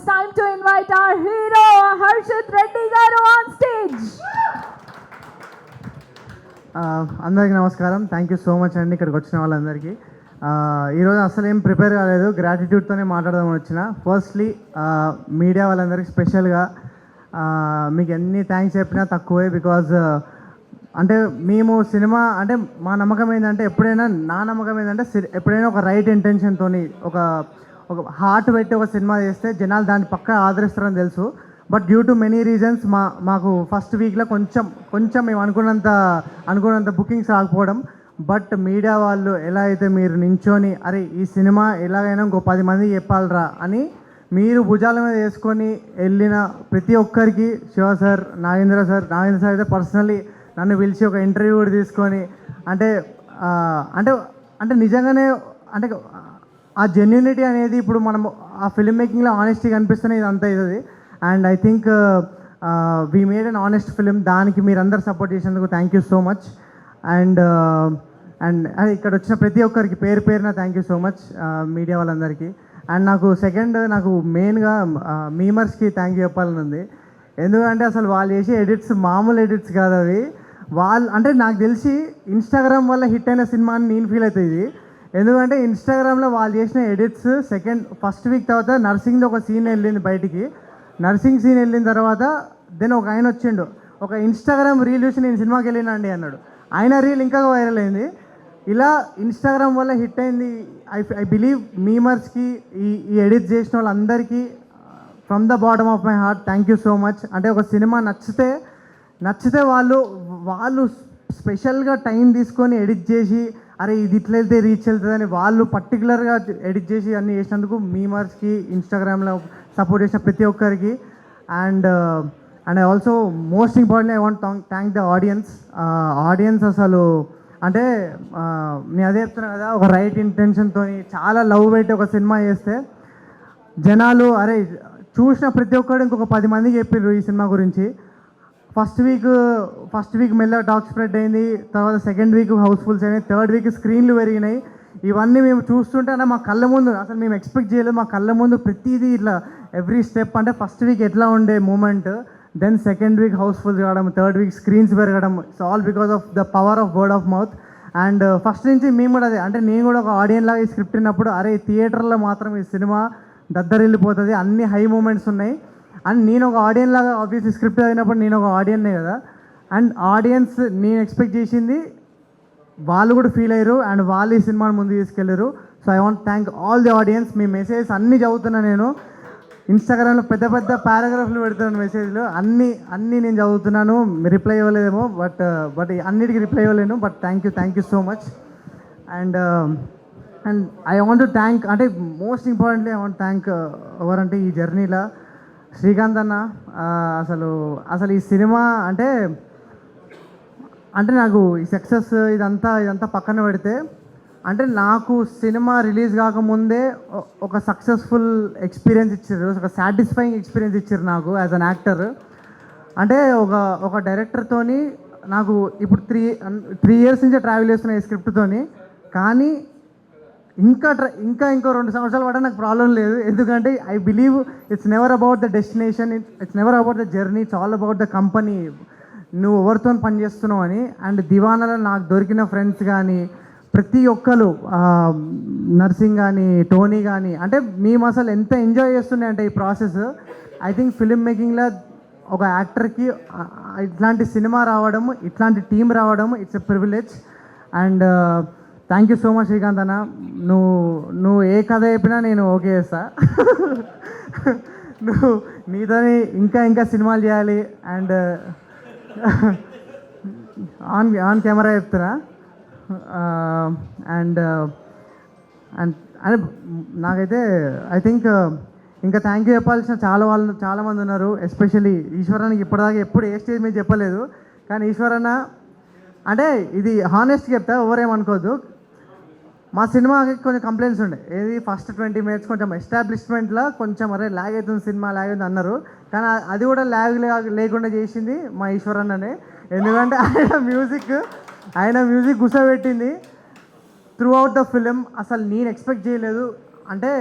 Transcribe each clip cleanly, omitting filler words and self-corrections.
time to invite our hero, Harshit Reddy garu on stage. అందరికీ నమస్కారం. Thank you so much అండి ఇక్కడికి వచ్చిన వాళ్ళందరికీ. ఈరోజు అసలు ఏం ప్రిపేర్ కాలేదు, గ్రాటిట్యూడ్తోనే మాట్లాడదామని వచ్చిన. ఫస్ట్లీ మీడియా వాళ్ళందరికీ స్పెషల్గా మీకు ఎన్ని థ్యాంక్స్ చెప్పినా తక్కువే. బికాజ్ అంటే మేము సినిమా అంటే మా నమ్మకం ఏంటంటే నా నమ్మకం ఏంటంటే ఎప్పుడైనా ఒక రైట్ ఇంటెన్షన్తో ఒక హార్ట్ పెట్టి ఒక సినిమా చేస్తే జనాలు దాన్ని పక్కా ఆదరిస్తారని తెలుసు. But due to many reasons మాకు ఫస్ట్ వీక్లో కొంచెం మేము అనుకున్నంత బుకింగ్స్ రాకపోవడం. బట్ మీడియా వాళ్ళు ఎలా అయితే మీరు నించొని అరే ఈ సినిమా ఎలాగైనా ఇంకో 10 మందికి చెప్పాలరా అని మీరు భుజాల మీద వేసుకొని వెళ్ళిన ప్రతి ఒక్కరికి, శివ సార్, నాగేంద్ర సార్ అయితే పర్సనల్లీ నన్ను పిలిచి ఒక ఇంటర్వ్యూ కూడా తీసుకొని అంటే అంటే అంటే నిజంగానే అంటే ఆ జెన్యూనిటీ అనేది ఇప్పుడు మనం ఆ ఫిల్మ్ మేకింగ్లో ఆనెస్టీ కనిపిస్తేనే ఇదంతా ఇది. And I think we made an honest film. దానికి మీరందరూ సపోర్ట్ చేసినందుకు thank you so much. And అది ఇక్కడ వచ్చిన ప్రతి ఒక్కరికి పేరున thank you so much media వాళ్ళందరికీ. అండ్ నాకు మెయిన్గా మీమర్స్కి థ్యాంక్ యూ చెప్పాలని ఉంది. ఎందుకంటే అసలు వాళ్ళు చేసే ఎడిట్స్ మామూలు ఎడిట్స్ కాదు అవి. వాళ్ళు అంటే నాకు తెలిసి ఇన్స్టాగ్రామ్ వల్ల హిట్ అయిన సినిమా అని నేను ఫీల్ అవుతుంది. ఎందుకంటే ఇన్స్టాగ్రామ్లో వాళ్ళు చేసిన ఎడిట్స్ ఫస్ట్ వీక్ తర్వాత నర్సింగ్ది ఒక సీన్ వెళ్ళింది బయటికి. నర్సింగ్ సీన్ వెళ్ళిన తర్వాత ఒక ఆయన వచ్చిండు, ఒక ఇన్స్టాగ్రామ్ రీల్ చూసి నేను సినిమాకి వెళ్ళినండి అన్నాడు. ఆయన రీల్ ఇంకా వైరల్ అయింది. ఇలా ఇన్స్టాగ్రామ్ వల్ల హిట్ అయింది. ఐ బిలీవ్ మీమర్స్కి ఈ ఎడిట్ చేసిన వాళ్ళందరికీ from the bottom of my heart thank you so much. అంటే ఒక సినిమా నచ్చితే వాళ్ళు స్పెషల్గా టైం తీసుకొని ఎడిట్ చేసి అరే ఇది ఇట్లా వెళ్తే రీచ్ వెళ్తుందని వాళ్ళు పర్టికులర్గా ఎడిట్ చేసి అన్నీ చేసినందుకు మీమర్స్కి, ఇన్స్టాగ్రామ్లో సపోర్ట్ చేసిన ప్రతి ఒక్కరికి. And I also most important I want thank the audience. అసలు అంటే నేను అదే చెప్తున్నా కదా, ఒక రైట్ ఇంటెన్షన్తో చాలా లవ్ పెట్టి ఒక సినిమా చేస్తే జనాలు అరే చూసిన ప్రతి ఒక్కరు ఇంకొక 10 మందికి చెప్పారు ఈ సినిమా గురించి. ఫస్ట్ వీక్ మెల్లగా టాక్ స్ప్రెడ్ అయింది. తర్వాత సెకండ్ వీక్ హౌస్ఫుల్స్ అయినాయి. థర్డ్ వీక్ స్క్రీన్లు పెరిగినాయి. ఇవన్నీ మేము చూస్తుంటే అంటే మా కళ్ళ ముందు అసలు మేము ఎక్స్పెక్ట్ చేయలేదు. మా కళ్ళ ముందు ప్రతిదీ ఇట్లా ఎవ్రీ స్టెప్ అంటే ఫస్ట్ వీక్ ఎట్లా ఉండే moment, then second week house full కావడం, థర్డ్ వీక్ స్క్రీన్స్ పెరగడం, it's all because of the power of word of mouth. And first నుంచి మేము కూడా అదే అంటే నేను కూడా ఒక ఆడియన్ లాగా ఈ స్క్రిప్ట్ విన్నప్పుడు అరే థియేటర్లో మాత్రం ఈ సినిమా దద్దరిల్లిపోతుంది, అన్ని హై మూమెంట్స్ ఉన్నాయి. అండ్ నేను ఒక ఆడియన్ లాగా ఆబ్వియస్లీ స్క్రిప్ట్ అయినప్పుడు నేను ఒక ఆడియన్నే కదా. అండ్ ఆడియన్స్ నేను ఎక్స్పెక్ట్ చేసింది వాళ్ళు కూడా ఫీల్ అయ్యారు అండ్ వాళ్ళు ఈ సినిమాని ముందు తీసుకెళ్ళారు. So I want thank all the audience. Me message అన్నీ చదువుతున్నా నేను. ఇన్స్టాగ్రామ్లో పెద్ద పారాగ్రాఫ్లు పెడుతున్నాను, మెసేజ్లు అన్నీ నేను చదువుతున్నాను. రిప్లై ఇవ్వలేదేమో బట్ అన్నిటికీ రిప్లై ఇవ్వలేను. But thank you so much. And I want to thank అంటే most importantly I want thank ఎవరంటే ఈ జర్నీలో శ్రీకాంత్ అన్న. అసలు ఈ సినిమా అంటే నాకు ఈ సక్సెస్ ఇదంతా పక్కన పెడితే అంటే నాకు సినిమా రిలీజ్ కాకముందే ఒక సక్సెస్ఫుల్ ఎక్స్పీరియన్స్ ఇచ్చారు, ఒక సాటిస్ఫైయింగ్ ఎక్స్పీరియన్స్ ఇచ్చారు నాకు యాజ్ అన్ యాక్టర్. అంటే ఒక డైరెక్టర్తోని నాకు ఇప్పుడు 3 years నుంచే ట్రావెల్ చేస్తున్నా ఈ స్క్రిప్ట్తోని. కానీ ఇంకో 2 సంవత్సరాలు పడ్డా నాకు ప్రాబ్లం లేదు. ఎందుకంటే I believe it's never about the destination, it's never about the journey, it's all about the company, నువ్వు ఎవరితో పనిచేస్తున్నావు అని. అండ్ దివానాలో నాకు దొరికిన ఫ్రెండ్స్ కానీ ప్రతి ఒక్కరు, నర్సింగ్ కానీ టోనీ కానీ అంటే మేము అసలు ఎంత ఎంజాయ్ చేస్తున్నాయి అంటే ఈ ప్రాసెస్. ఐ థింక్ ఫిలిం మేకింగ్లో ఒక యాక్టర్కి ఇట్లాంటి సినిమా రావడం, ఇట్లాంటి టీం రావడం it's a privilege. And thank you so much Srikanth అన్న. నువ్వు ఏ కథ చెప్పినా నేను ఓకే చేస్తా. నీతోని ఇంకా సినిమాలు చేయాలి. అండ్ ఆన్ కెమెరా చెప్తున్నా. అండ్ అంటే నాకైతే ఐ థింక్ ఇంకా థ్యాంక్ యూ చెప్పాల్సిన చాలామంది ఉన్నారు. ఎస్పెషల్లీ ఈశ్వరానికి ఇప్పటిదాకా ఎప్పుడు ఏ స్టేజ్ మీద చెప్పలేదు. కానీ ఈశ్వరన్న అంటే ఇది హానెస్ట్గా చెప్తా, ఎవరేమనుకోవద్దు. మా సినిమాకి కొంచెం కంప్లైంట్స్ ఉండే, ఏది ఫస్ట్ 20 minutes కొంచెం ఎస్టాబ్లిష్మెంట్లో కొంచెం అరే ల్యాగ్ అవుతుంది సినిమా ల్యాగ్ అవుతుంది అన్నారు. కానీ అది కూడా ల్యాగ్ లేకుండా చేసింది మా ఈశ్వరన్ననే. ఎందుకంటే ఆయన మ్యూజిక్ కూర్చోబెట్టింది త్రూ అవుట్ ద ఫిలిం. అసలు నేను ఎక్స్పెక్ట్ చేయలేదు. అంటే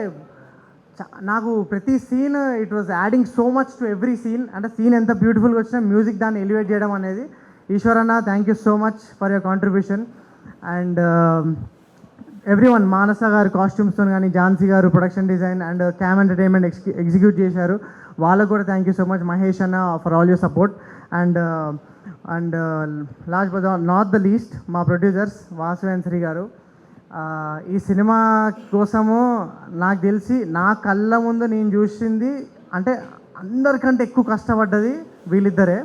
నాకు ప్రతి scene it was adding so much to every scene. అంటే సీన్ ఎంత బ్యూటిఫుల్గా వచ్చినా మ్యూజిక్ దాన్ని ఎలివేట్ చేయడం అనేది. ఈశ్వరన్న, thank you so much for your contribution. And every one, Manasa గారు కాస్ట్యూమ్స్తో కానీ, ఝాన్సీ గారు production design and cam entertainment execute చేశారు, వాళ్ళకు కూడా thank you so much. Mahesh అన్న for all your support. And last but not the least మా ప్రొడ్యూసర్స్ వాసు అండ్ శ్రీ గారు. ఈ సినిమా కోసము నాకు తెలిసి నా కళ్ళ ముందు నేను చూసింది అంటే అందరికంటే ఎక్కువ కష్టపడ్డది వీళ్ళిద్దరే.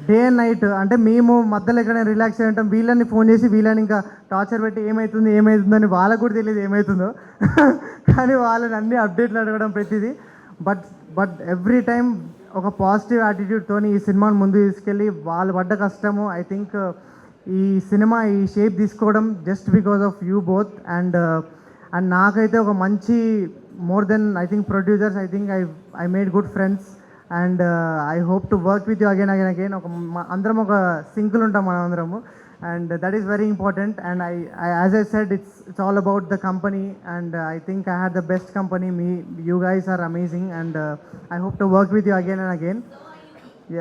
డే అండ్ నైట్ అంటే మేము మధ్యలో ఎక్కడైనా రిలాక్స్ అయ్యి ఉంటాం, వీళ్ళని ఫోన్ చేసి వీళ్ళని ఇంకా టార్చర్ పెట్టి ఏమవుతుందో అని వాళ్ళకు కూడా తెలియదు ఏమవుతుందో. కానీ వాళ్ళని అన్ని అప్డేట్లు అడగడం ప్రతిదీ. బట్ ఎవ్రీ టైం ఒక పాజిటివ్ యాటిట్యూడ్తో ఈ సినిమాని ముందు తీసుకెళ్ళి వాళ్ళు పడ్డ కష్టము, ఐ థింక్ ఈ సినిమా ఈ షేప్ తీసుకోవడం just because of you both. And నాకైతే ఒక మంచి more than I think producers, I think I made good friends. And I hope to work with you again. ఒక అందరం ఒక సింకులు ఉంటాం మనం అందరము. And that is very important. And as I said, it's all about the company. And I think I had the best company. You guys are amazing. And I hope to work with you again.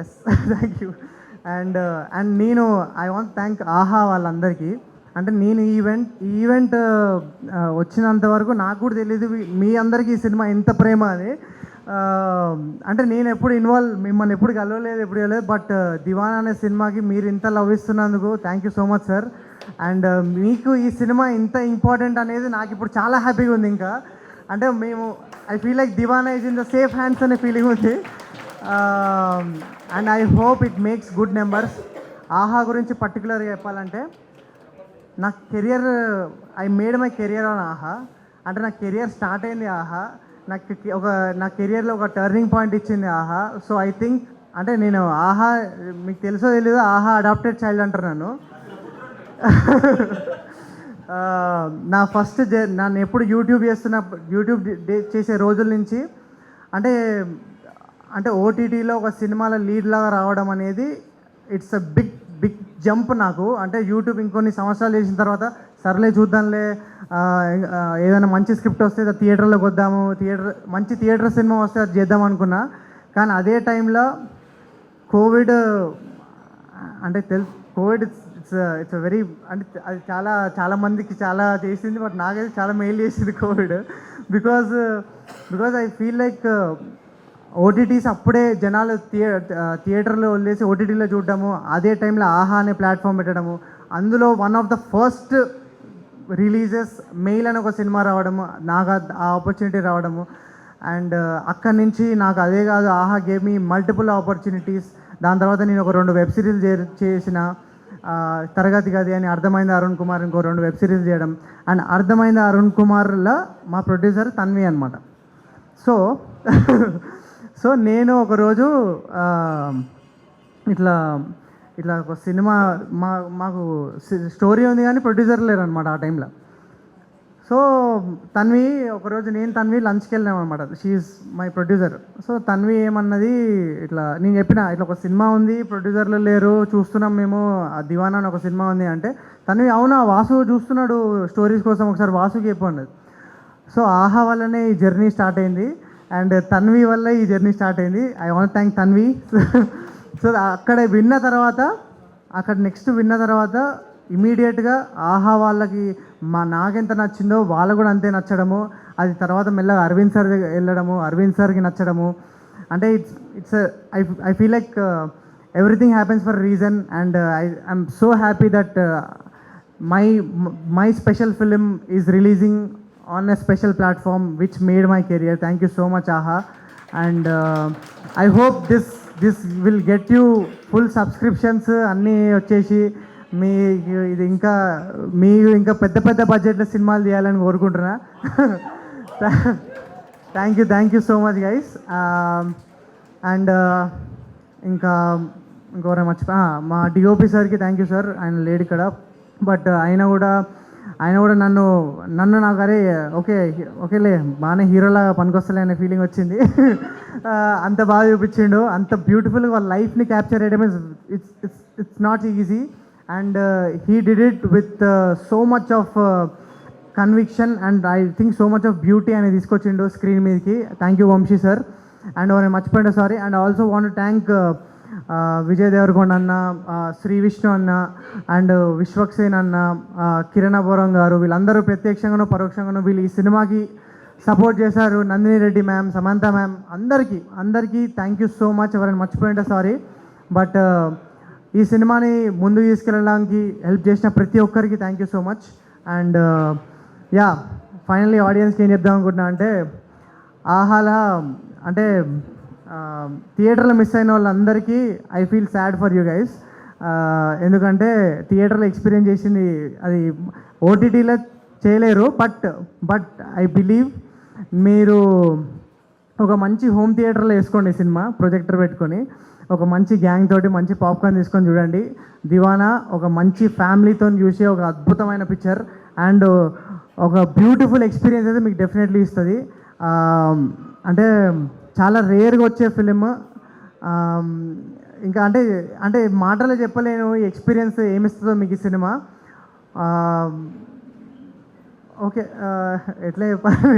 Yes, thank you. And నేను I want thank Aha వాళ్ళందరికీ. అంటే నేను ఈ event వచ్చినంత వరకు నాకు కూడా తెలియదు మీ అందరికీ ఈ సినిమా ఎంత ప్రేమ అని. అంటే నేను ఎప్పుడు మిమ్మల్ని ఎప్పుడు కలవలేదు. బట్ దివానా అనే సినిమాకి మీరు ఇంత లవ్ ఇస్తున్నందుకు thank you so much sir. And మీకు ఈ సినిమా ఇంత ఇంపార్టెంట్ అనేది నాకు ఇప్పుడు చాలా హ్యాపీగా ఉంది. ఇంకా అంటే I feel like Deewana is in the safe hands అనే ఫీలింగ్ ఉంది. And I hope it makes good numbers. Aha గురించి పర్టికులర్గా చెప్పాలంటే, నా career, I made my career on Aha. అంటే నా కెరియర్ స్టార్ట్ అయింది ఆహా. నా కెరియర్లో ఒక టర్నింగ్ పాయింట్ ఇచ్చింది ఆహా. సో ఐ థింక్ అంటే నేను ఆహా, మీకు తెలుసో తెలీదు, ఆహా అడాప్టెడ్ చైల్డ్ అంటారు నన్ను. నా ఫస్ట్ నన్ను ఎప్పుడు యూట్యూబ్ చేసే రోజుల నుంచి అంటే ఓటీటీలో ఒక సినిమాలో లీడ్ లాగా రావడం అనేది ఇట్స్ అ బిగ్ జంప్ నాకు. అంటే యూట్యూబ్ ఇంకొన్ని సంవత్సరాలు చేసిన తర్వాత సర్లే చూద్దాంలే, ఏదైనా మంచి స్క్రిప్ట్ వస్తే థియేటర్లోకి వద్దాము, మంచి థియేటర్ సినిమా వస్తే అది చేద్దాం అనుకున్నా. కానీ అదే టైంలో కోవిడ్ అంటే కోవిడ్ ఇట్స్ వెరీ అంటే అది చాలా మందికి చాలా చేసింది. బట్ నాకైతే చాలా మెయిల్ చేసింది Covid. Because I feel like OTTs అప్పుడే జనాలు థియేటర్లో వదిలేసి ఓటీటీలో చూడడము, అదే టైంలో ఆహా అనే ప్లాట్ఫామ్ పెట్టడము, అందులో one of the first releases mail అని ఒక సినిమా రావడము, నాకు ఆ ఆపర్చునిటీ రావడము. అండ్ అక్కడి నుంచి నాకు అదే కాదు, ఆహా గేవ్ మీ మల్టిపుల్ ఆపర్చునిటీస్. దాని తర్వాత నేను ఒక 2 వెబ్ సిరీస్ చేసిన, తరగతి గది అని, అర్థమైంది అరుణ్ కుమార్ ఇంకో 2 వెబ్ సిరీస్ చేయడం. అండ్ అర్థమైంది అరుణ్ కుమార్లో మా ప్రొడ్యూసర్ తన్వి అనమాట. సో నేను ఒకరోజు ఇట్లా ఒక సినిమా మాకు స్టోరీ ఉంది కానీ ప్రొడ్యూసర్ లేరు అనమాట ఆ టైంలో. సో ఒకరోజు నేను తన్వి లంచ్కి వెళ్ళాం అనమాట. She's my producer. So Tanvi ఏమన్నది, నేను చెప్పిన ఇట్లా ఒక సినిమా ఉంది, ప్రొడ్యూసర్లు లేరు, చూస్తున్నాం మేము, దివానా అని ఒక సినిమా ఉంది అంటే, తన్వి అవునా వాసు చూస్తున్నాడు స్టోరీస్ కోసం, ఒకసారి వాసుకి చెప్పు అన్నది. సో ఆహా వల్లనే ఈ జర్నీ స్టార్ట్ అయింది. అండ్ తన్వి వల్ల ఈ జర్నీ స్టార్ట్ అయింది. I want thank Tanvi. So అక్కడ నెక్స్ట్ విన్న తర్వాత ఇమీడియట్గా ఆహా వాళ్ళకి నాకెంత నచ్చిందో వాళ్ళు కూడా అంతే నచ్చడము, అది తర్వాత మెల్లగా అరవింద్ సార్ వెళ్ళడము, అరవింద్ సార్కి నచ్చడము. అంటే it's I feel like everything happens for reason. And I'm so happy that my special film is releasing on a special platform which made my career. Thank you so much AHA. And I hope this will get you full subscriptions అన్నీ వచ్చేసి ఇది ఇంకా పెద్ద బడ్జెట్లో సినిమాలు తీయాలని కోరుకుంటున్నా. Thank you so much guys. And ఇంకోరే మా డిఓపి సార్కి థ్యాంక్ యూ సార్. ఆయన లేడు ఇక్కడ, బట్ ఆయన కూడా నన్ను నాకు అరే ఓకేలే బాగానే హీరోలాగా పనికొస్తలే అనే ఫీలింగ్ వచ్చింది. అంత బాగా చూపించిండు, అంత బ్యూటిఫుల్గా వాళ్ళ లైఫ్ని క్యాప్చర్ చేయడం it's not easy. And he did it with so much of conviction and I think so much of beauty అనేది తీసుకొచ్చిండు స్క్రీన్ మీదకి. Thank you Vamsi sir. And నేను మర్చిపోయింది sorry. And also want thank Vijay Deverakonda అన్న, శ్రీ విష్ణు అన్న, అండ్ విశ్వక్సేన్ అన్న, కిరణ్ అబోరం గారు, వీళ్ళందరూ ప్రత్యక్షంగానో పరోక్షంగానో వీళ్ళు ఈ సినిమాకి సపోర్ట్ చేశారు. నందిని రెడ్డి మ్యామ్, సమంత మ్యామ్, అందరికీ థ్యాంక్ యూ సో మచ్. ఎవరైనా మర్చిపోయింటే సారీ. బట్ ఈ సినిమాని ముందుకు తీసుకెళ్ళడానికి హెల్ప్ చేసిన ప్రతి ఒక్కరికి thank you so much. And yeah, finally ఆడియన్స్కి ఏం చెప్దాం అనుకుంటున్నా అంటే, ఆహాలా అంటే థియేటర్లో మిస్ అయిన వాళ్ళందరికీ I feel sad for you guys. ఎందుకంటే థియేటర్లో ఎక్స్పీరియన్స్ చేసింది అది ఓటీటీలో చేయలేరు. బట్ ఐ బిలీవ్ మీరు ఒక మంచి హోమ్ థియేటర్లో వేసుకోండి సినిమా, ప్రొజెక్టర్ పెట్టుకొని, ఒక మంచి గ్యాంగ్ తోటి మంచి పాప్కార్న్ తీసుకొని చూడండి. దివానా ఒక మంచి ఫ్యామిలీతో చూసే ఒక అద్భుతమైన పిక్చర్ అండ్ ఒక బ్యూటిఫుల్ ఎక్స్పీరియన్స్ అయితే మీకు డెఫినెట్లీ ఇస్తుంది. అంటే చాలా రేర్గా వచ్చే ఫిలిం. ఇంకా అంటే మాటలో చెప్పలేను ఈ ఎక్స్పీరియన్స్ ఏమిస్తుందో మీకు ఈ సినిమా. ఓకే, ఎట్లా చెప్పాలి,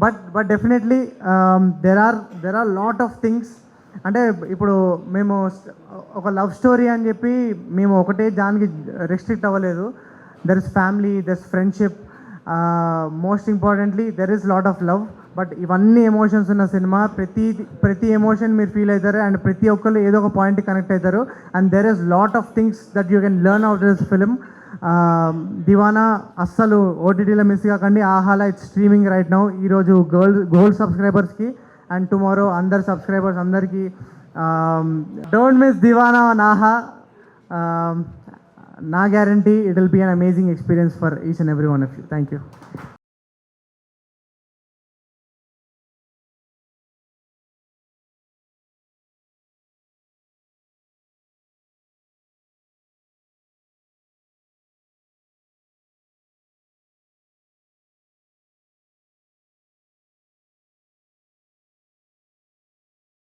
but definitely there are lot of things. అంటే ఇప్పుడు మేము ఒక లవ్ స్టోరీ అని చెప్పి మేము ఒకటే దానికి రెస్ట్రిక్ట్ అవ్వలేదు. There is family, there is friendship, most importantly there is lot of love. But ఇవన్నీ ఎమోషన్స్ ఉన్న సినిమా. ప్రతి ఎమోషన్ మీరు ఫీల్ అవుతారు అండ్ ప్రతి ఒక్కరు ఏదో ఒక పాయింట్ కనెక్ట్ అవుతారు. And there is lot of things that you can learn out this film. Deewana అస్సలు ఓటీటీలో మిస్ కాకండి. ఆహాలా ఇట్స్ స్ట్రీమింగ్ రైట్ నౌ. ఈరోజు గోల్డ్ సబ్స్క్రైబర్స్కి అండ్ టుమారో అందరు సబ్స్క్రైబర్స్ అందరికీ డోంట్ మిస్ దివానా ఆన్ ఆహా. నా guarantee it will be an amazing experience for each and every one of you. Thank you.